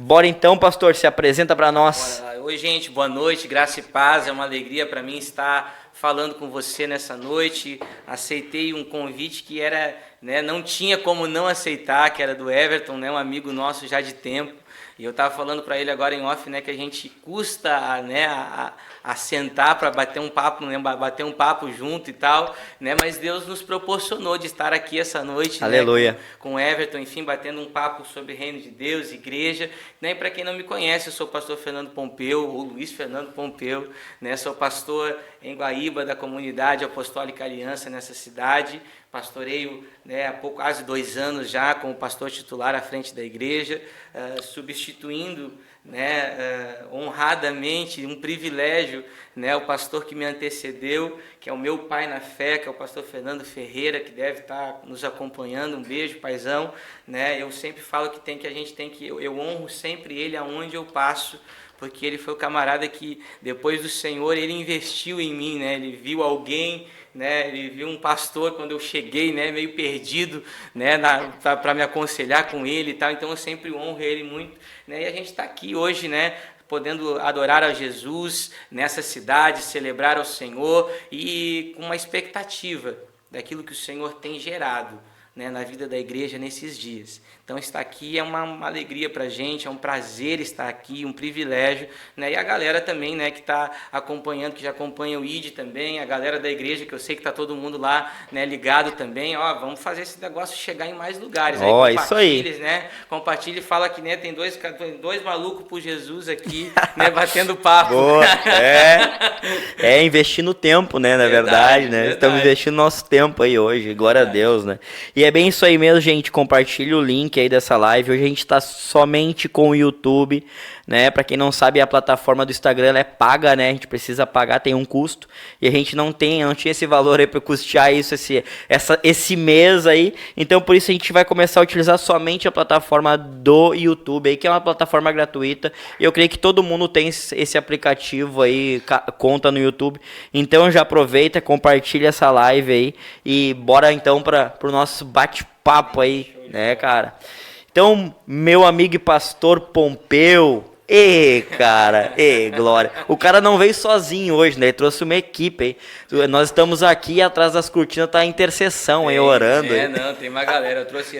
Bora então, pastor, se apresenta para nós. Bora lá. Oi, gente, boa noite, graça e paz. É uma alegria para mim estar falando com você nessa noite. Aceitei um convite que era, não tinha como não aceitar, que era do Everton, um amigo nosso já de tempo. E eu estava falando para ele agora em off, que a gente custa, a sentar para bater um papo, bater um papo junto e tal, mas Deus nos proporcionou de estar aqui essa noite, Aleluia. Com o Everton, enfim, batendo um papo sobre o reino de Deus, igreja, E para quem não me conhece, eu sou o pastor Fernando Pompeu, ou Luiz Fernando Pompeu, Sou pastor em Guaíba da comunidade Apostólica Aliança nessa cidade. Pastoreio há quase 2 anos já como pastor titular à frente da igreja, substituindo honradamente, um privilégio, o pastor que me antecedeu, que é o meu pai na fé, que é o pastor Fernando Ferreira, que deve estar nos acompanhando. Um beijo, paizão. Eu sempre falo que eu honro sempre ele aonde eu passo, porque ele foi o camarada que, depois do Senhor, ele investiu em mim, Ele viu alguém, ele viu um pastor quando eu cheguei, meio perdido, para me aconselhar com ele e tal. Então eu sempre honro ele muito, E a gente está aqui hoje, podendo adorar a Jesus nessa cidade, celebrar ao Senhor e com uma expectativa daquilo que o Senhor tem gerado, na vida da igreja nesses dias. Então estar aqui é uma alegria para a gente, é um prazer estar aqui, um privilégio, E a galera também, que está acompanhando, que já acompanha o ID também, a galera da igreja, que eu sei que está todo mundo lá, ligado também. Vamos fazer esse negócio chegar em mais lugares. Isso aí. Compartilhe e fala que tem dois malucos por Jesus aqui, batendo papo. Boa. Investindo tempo, na verdade. Estamos investindo nosso tempo aí hoje, glória a Deus, E é bem isso aí mesmo, gente. Compartilhe o link aí dessa live. Hoje a gente está somente com o YouTube, Para quem não sabe, a plataforma do Instagram ela é paga, A gente precisa pagar, tem um custo. E a gente não tinha esse valor aí para custear isso esse mês aí. Então por isso a gente vai começar a utilizar somente a plataforma do YouTube aí, que é uma plataforma gratuita. E eu creio que todo mundo tem esse aplicativo aí, conta no YouTube. Então já aproveita, compartilha essa live aí e bora então para o nosso bate-papo aí, cara? Então, meu amigo e pastor Pompeu, cara, glória. O cara não veio sozinho hoje, Ele trouxe uma equipe aí. Nós estamos aqui atrás das cortinas, tá a intercessão aí, orando. Não, tem uma galera. Eu trouxe.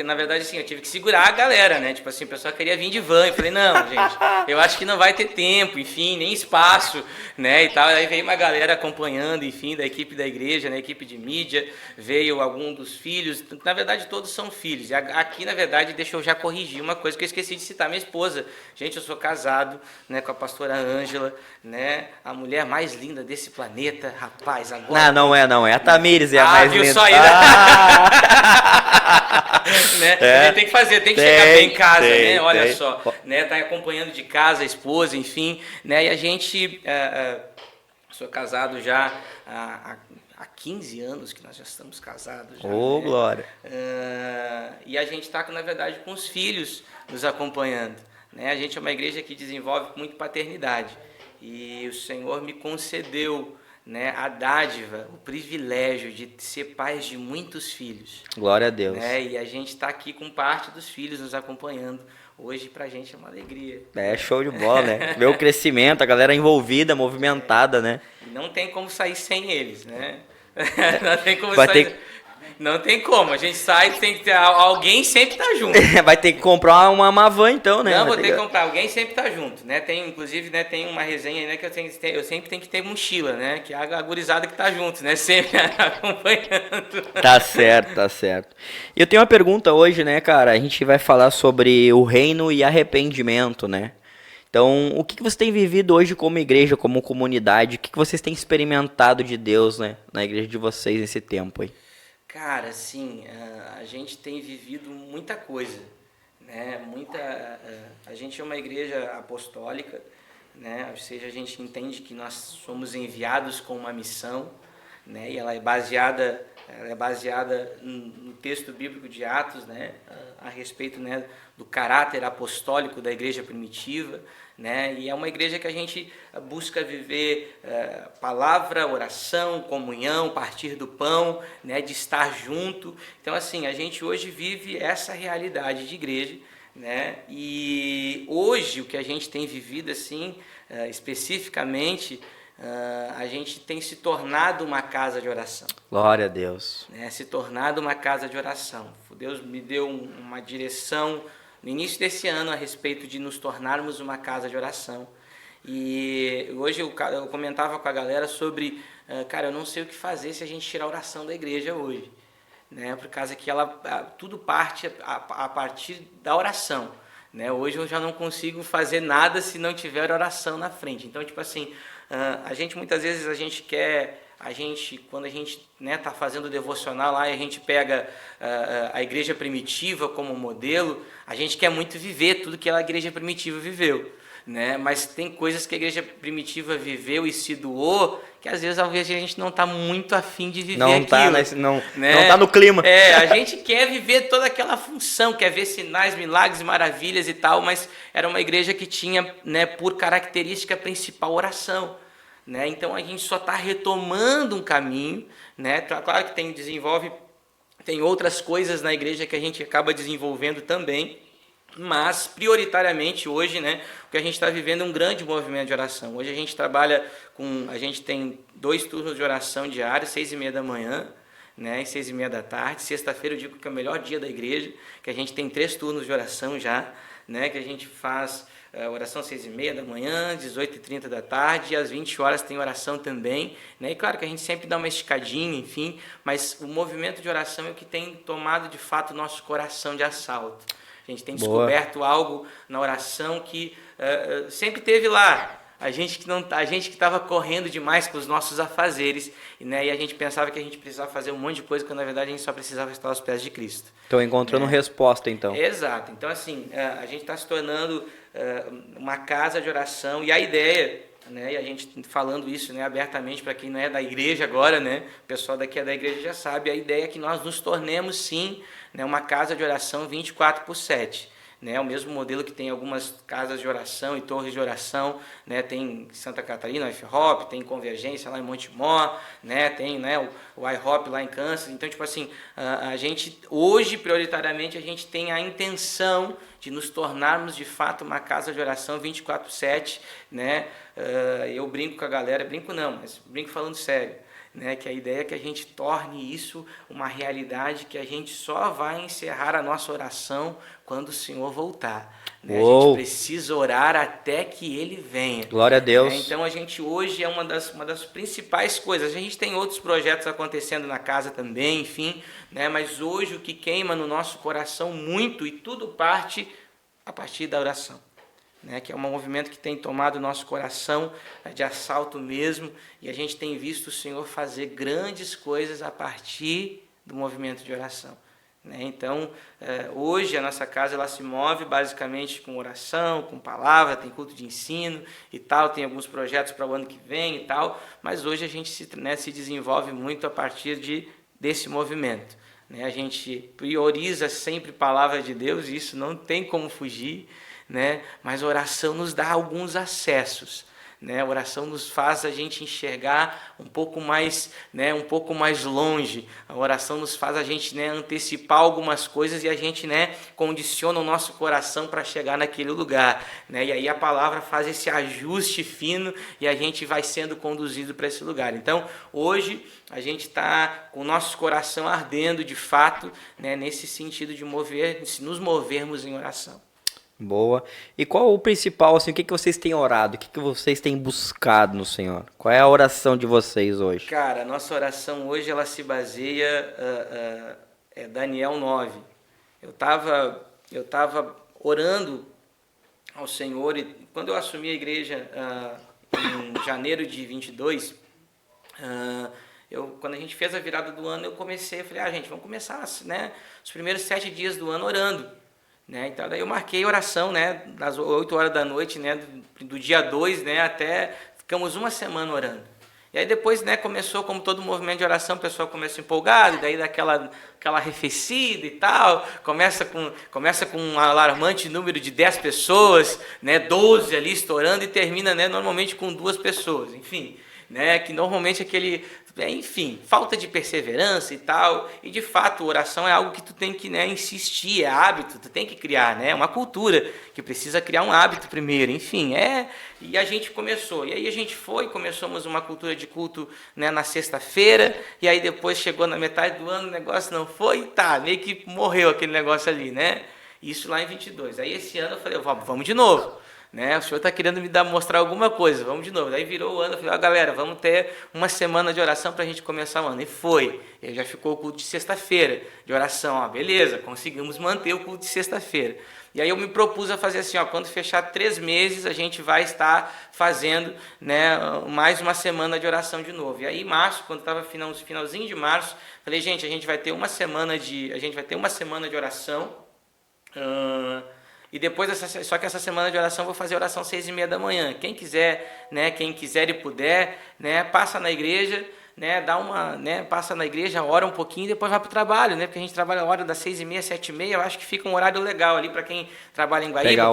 Na verdade, assim, eu tive que segurar a galera, Tipo assim, o pessoal queria vir de van. Eu falei, não, gente, eu acho que não vai ter tempo, enfim, nem espaço, E tal. Aí veio uma galera acompanhando, enfim, da equipe da igreja, equipe de mídia. Veio algum dos filhos. Na verdade, todos são filhos. E aqui, na verdade, deixa eu já corrigir uma coisa que eu esqueci de citar. Minha esposa. Gente, eu sou casado, com a pastora Ângela, a mulher mais linda desse planeta, rapaz, agora... Não é a Tamires, é a mais linda. Só aí, Tem que fazer, tem que chegar bem em casa, Olha só, tá acompanhando de casa a esposa, enfim, E a gente, sou casado já há 15 anos que nós já estamos casados. Já, glória! E a gente está, na verdade, com os filhos nos acompanhando. A gente é uma igreja que desenvolve muito paternidade e o Senhor me concedeu, a dádiva, o privilégio de ser pais de muitos filhos. Glória a Deus. E a gente está aqui com parte dos filhos nos acompanhando. Hoje pra gente é uma alegria. Show de bola, Ver o crescimento, a galera envolvida, movimentada, Não tem como sair sem eles, Não tem como sair... Não tem como, a gente sai, tem que ter, alguém sempre tá junto. Vai ter que comprar uma van então, Não, vou ter que comprar, alguém sempre tá junto, Tem, inclusive, tem uma resenha aí, que eu sempre tenho que ter mochila, Que é a gurizada que tá junto, Sempre acompanhando. Tá certo. E eu tenho uma pergunta hoje, cara, a gente vai falar sobre o reino e arrependimento, Então, o que você tem vivido hoje como igreja, como comunidade? O que vocês têm experimentado de Deus, na igreja de vocês nesse tempo aí? Cara, assim, a gente tem vivido muita coisa, a gente é uma igreja apostólica, Ou seja, a gente entende que nós somos enviados com uma missão, E ela é baseada no texto bíblico de Atos, A respeito, do caráter apostólico da igreja primitiva, E é uma igreja que a gente busca viver palavra, oração, comunhão, partir do pão, de estar junto. Então, assim, a gente hoje vive essa realidade de igreja, né? E hoje o que a gente tem vivido assim, especificamente, a gente tem se tornado uma casa de oração. Glória a Deus. Né? Se tornado uma casa de oração. Deus me deu uma direção no início desse ano a respeito de nos tornarmos uma casa de oração. E hoje eu comentava com a galera sobre, cara, eu não sei o que fazer se a gente tirar a oração da igreja hoje, né? Por causa que tudo parte a partir da oração, né? Hoje eu já não consigo fazer nada se não tiver oração na frente. Então, tipo assim, a gente muitas vezes quando a gente, né, tá fazendo o devocional lá e a gente pega a igreja primitiva como modelo, a gente quer muito viver tudo que a igreja primitiva viveu, né? Mas tem coisas que a igreja primitiva viveu e se doou que às vezes a gente não está muito afim de viver não aquilo. Não tá no clima. A gente quer viver toda aquela função, quer ver sinais, milagres, maravilhas e tal, mas era uma igreja que tinha, né, por característica principal oração. Né? Então a gente só está retomando um caminho, né? Claro que tem outras coisas na igreja que a gente acaba desenvolvendo também, mas prioritariamente hoje, né, o que a gente está vivendo é um grande movimento de oração. Hoje a gente tem 2 turnos de oração diários, 6h30 da manhã, né, e 6h30 da tarde. Sexta-feira eu digo que é o melhor dia da igreja, que a gente tem 3 turnos de oração já, né, que a gente faz oração 6h30 da manhã, 18h30 da tarde, e às 20 horas tem oração também, né? E claro que a gente sempre dá uma esticadinha, enfim, mas o movimento de oração é o que tem tomado de fato o nosso coração de assalto. A gente tem descoberto algo na oração que sempre teve lá. A gente que estava correndo demais com os nossos afazeres, né? E a gente pensava que a gente precisava fazer um monte de coisa, quando na verdade a gente só precisava estar aos pés de Cristo. Então encontrando resposta, então. Exato. Então assim, a gente está se tornando uma casa de oração, e a ideia, né? E a gente falando isso, né, abertamente para quem não é da igreja agora, né? O pessoal daqui é da igreja já sabe, a ideia é que nós nos tornemos sim, né, uma casa de oração 24/7. Né, o mesmo modelo que tem algumas casas de oração e torres de oração, né, tem em Santa Catarina, o F-Hop, tem Convergência lá em Montemor, né, tem, né, o I-Hop lá em Kansas. Então, tipo assim, a gente, hoje, prioritariamente, a gente tem a intenção de nos tornarmos, de fato, uma casa de oração 24/7, né. Eu brinco com a galera, brinco não, mas brinco falando sério, né, que a ideia é que a gente torne isso uma realidade, que a gente só vai encerrar a nossa oração quando o Senhor voltar. Né? A gente precisa orar até que Ele venha. Glória a Deus. Né? Então a gente hoje é uma das principais coisas. A gente tem outros projetos acontecendo na casa também, enfim, né? Mas hoje o que queima no nosso coração muito, e tudo parte a partir da oração. Né, que é um movimento que tem tomado o nosso coração de assalto mesmo, e a gente tem visto o Senhor fazer grandes coisas a partir do movimento de oração. Né? Então, hoje a nossa casa ela se move basicamente com oração, com palavra, tem culto de ensino e tal, tem alguns projetos para o ano que vem e tal, mas hoje a gente se desenvolve muito a partir desse movimento. Né? A gente prioriza sempre a palavra de Deus, e isso não tem como fugir. Né? Mas a oração nos dá alguns acessos, né? A oração nos faz a gente enxergar um pouco mais, né, um pouco mais longe. A oração nos faz a gente, né, antecipar algumas coisas, e a gente, né, condiciona o nosso coração para chegar naquele lugar, né? E aí a palavra faz esse ajuste fino e a gente vai sendo conduzido para esse lugar. Então, hoje a gente está com o nosso coração ardendo de fato, né, nesse sentido de nos movermos em oração. Boa. E qual o principal, assim, o que vocês têm orado? O que vocês têm buscado no Senhor? Qual é a oração de vocês hoje? Cara, a nossa oração hoje, ela se baseia Daniel 9. Eu tava orando ao Senhor, e quando eu assumi a igreja em janeiro de 22, quando a gente fez a virada do ano, eu falei, gente, vamos começar, né, os primeiros 7 dias do ano orando. Né? Então, daí eu marquei oração, né, das 8 horas da noite, né, do dia 2, né, até ficamos uma semana orando. E aí depois, né, começou, como todo movimento de oração, o pessoal começa empolgado, daí dá aquela arrefecida e tal, começa com um alarmante número de 10 pessoas, né, 12 ali estourando, e termina, né, normalmente com 2 pessoas, enfim. Né, que normalmente enfim, falta de perseverança e tal. E de fato, oração é algo que tu tem que, né, insistir, é hábito, tu tem que criar, né? É uma cultura que precisa criar um hábito primeiro, enfim, e a gente começou. E aí a gente começamos uma cultura de culto, né, na sexta-feira, e aí depois chegou na metade do ano, o negócio não foi, tá, meio que morreu aquele negócio ali, né? Isso lá em 22. Aí esse ano eu falei, vamos de novo. Né? O senhor está querendo me mostrar alguma coisa, vamos de novo. Daí virou o ano, eu falei, galera, vamos ter uma semana de oração para a gente começar o ano. E foi. E já ficou o culto de sexta-feira de oração. Beleza, conseguimos manter o culto de sexta-feira. E aí eu me propus a fazer assim, quando fechar 3 meses, a gente vai estar fazendo, né, mais uma semana de oração de novo. E aí em março, quando estava finalzinho de março, falei, gente, a gente vai ter uma semana de oração. E depois, só que essa semana de oração eu vou fazer oração 6h30 da manhã. Quem quiser, né, quem quiser e puder, né, passa na igreja, né, passa na igreja, ora um pouquinho e depois vai para o trabalho, né, porque a gente trabalha a hora das 6h30, 7h30, eu acho que fica um horário legal ali para quem trabalha em Guaíba,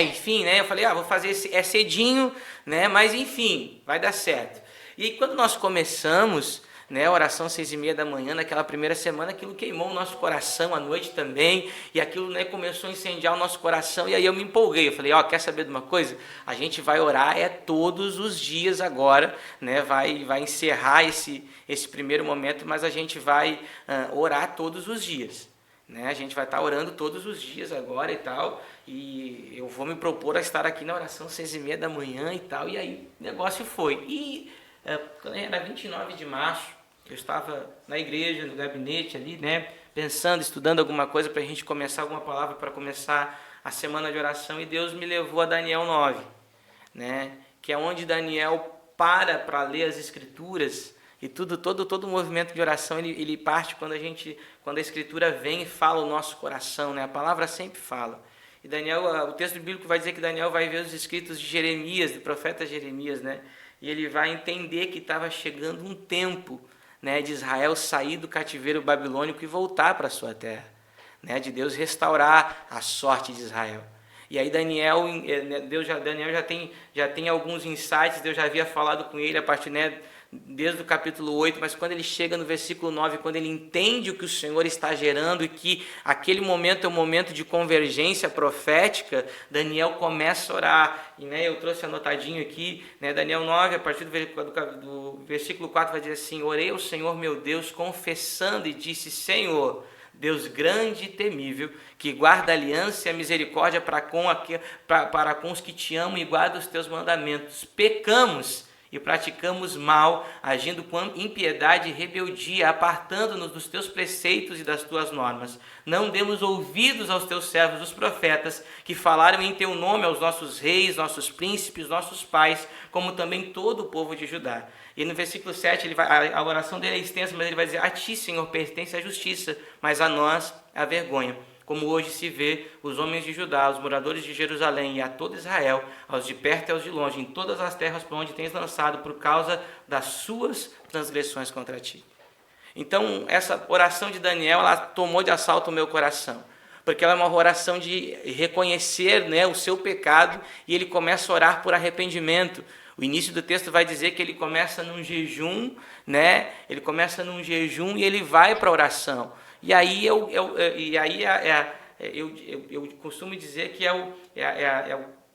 enfim, né, eu falei, vou fazer cedinho, né, mas enfim, vai dar certo. E quando nós começamos, né, oração 6h30 da manhã, naquela primeira semana, aquilo queimou o nosso coração à noite também, e aquilo, né, começou a incendiar o nosso coração, e aí eu me empolguei, eu falei, quer saber de uma coisa? A gente vai orar todos os dias agora, né, vai encerrar esse primeiro momento, mas a gente vai orar todos os dias, né, a gente vai estar orando todos os dias agora e tal, e eu vou me propor a estar aqui na oração 6h30 da manhã e tal, e aí o negócio foi, e quando era 29 de março, eu estava na igreja, no gabinete ali, né, pensando, estudando alguma coisa para a gente começar alguma palavra para começar a semana de oração, e Deus me levou a Daniel 9, né, que é onde Daniel para ler as escrituras, e todo o movimento de oração ele parte quando a escritura vem e fala o nosso coração, né, a palavra sempre fala. E Daniel, o texto bíblico vai dizer que Daniel vai ver os escritos de Jeremias, do profeta Jeremias, né, e ele vai entender que estava chegando um tempo, né, de Israel sair do cativeiro babilônico e voltar para a sua terra, né, de Deus restaurar a sorte de Israel. E aí Daniel já tem alguns insights, Deus já havia falado com ele a partir, né, desde o capítulo 8, mas quando ele chega no versículo 9, quando ele entende o que o Senhor está gerando e que aquele momento é um momento de convergência profética, Daniel começa a orar. E, né, eu trouxe anotadinho aqui, né, Daniel 9, a partir do versículo 4, vai dizer assim, orei ao Senhor meu Deus, confessando e disse, Senhor, Deus grande e temível, que guarda a aliança e a misericórdia para com os que te amam e guardam os teus mandamentos. Pecamos e praticamos mal, agindo com impiedade e rebeldia, apartando-nos dos teus preceitos e das tuas normas. Não demos ouvidos aos teus servos, os profetas, que falaram em teu nome aos nossos reis, nossos príncipes, nossos pais, como também todo o povo de Judá. E no versículo 7, a oração dele é extensa, mas ele vai dizer, a ti, Senhor, pertence a justiça, mas a nós a vergonha. Como hoje se vê os homens de Judá, os moradores de Jerusalém e a todo Israel, aos de perto e aos de longe, em todas as terras por onde tens lançado, por causa das suas transgressões contra ti. Então, essa oração de Daniel, ela tomou de assalto o meu coração, porque ela é uma oração de reconhecer, né, o seu pecado, e ele começa a orar por arrependimento. O início do texto vai dizer que ele começa num jejum, né? Ele começa num jejum e ele vai para a oração. E aí eu costumo dizer que é o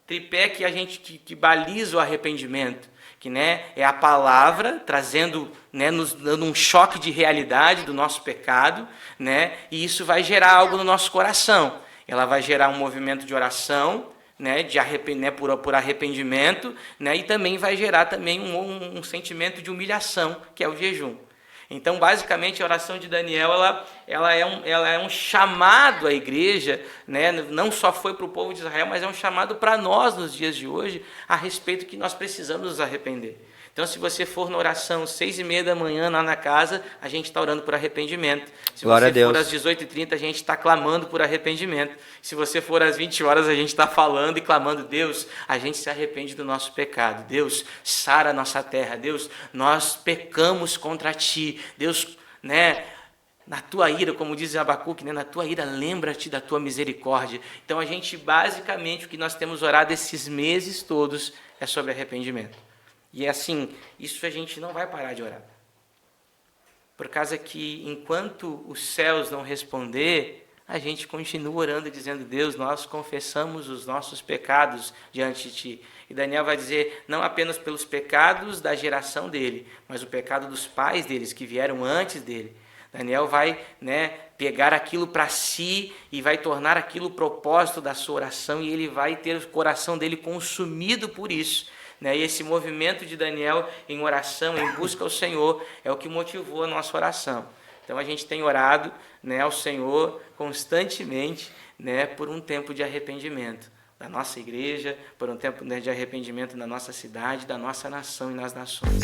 tripé que a gente que baliza o arrependimento, que, né, é a palavra trazendo, né, nos dando um choque de realidade do nosso pecado, né? E isso vai gerar algo no nosso coração. Ela vai gerar um movimento de oração, né, por arrependimento, né, e também vai gerar também um sentimento de humilhação, que é o jejum. Então, basicamente, a oração de Daniel ela é um chamado à igreja, né, não só foi para o povo de Israel, mas é um chamado para nós nos dias de hoje, a respeito que nós precisamos nos arrepender. Então, se você for na oração 6h30 da manhã lá na casa, a gente está orando por arrependimento. Se você for às 18h30, a gente está clamando por arrependimento. Se você for às 20 horas, a gente está falando e clamando, Deus, a gente se arrepende do nosso pecado. Deus, sara a nossa terra. Deus, nós pecamos contra ti. Deus, né, na tua ira, como diz Abacuque, né, na tua ira, lembra-te da tua misericórdia. Então, a gente, basicamente, o que nós temos orado esses meses todos é sobre arrependimento. E assim, isso a gente não vai parar de orar. por causa que enquanto os céus não responder, a gente continua orando, dizendo: Deus, nós confessamos os nossos pecados diante de Ti. E Daniel vai dizer, não apenas pelos pecados da geração dele, mas o pecado dos pais deles, que vieram antes dele. Daniel vai, pegar aquilo para si e vai tornar aquilo o propósito da sua oração, e ele vai ter o coração dele consumido por isso. E esse movimento de Daniel em oração, em busca ao Senhor, é o que motivou a nossa oração. Então a gente tem orado ao Senhor constantemente por um tempo de arrependimento da nossa igreja, por um tempo de arrependimento na nossa cidade, da nossa nação e nas nações.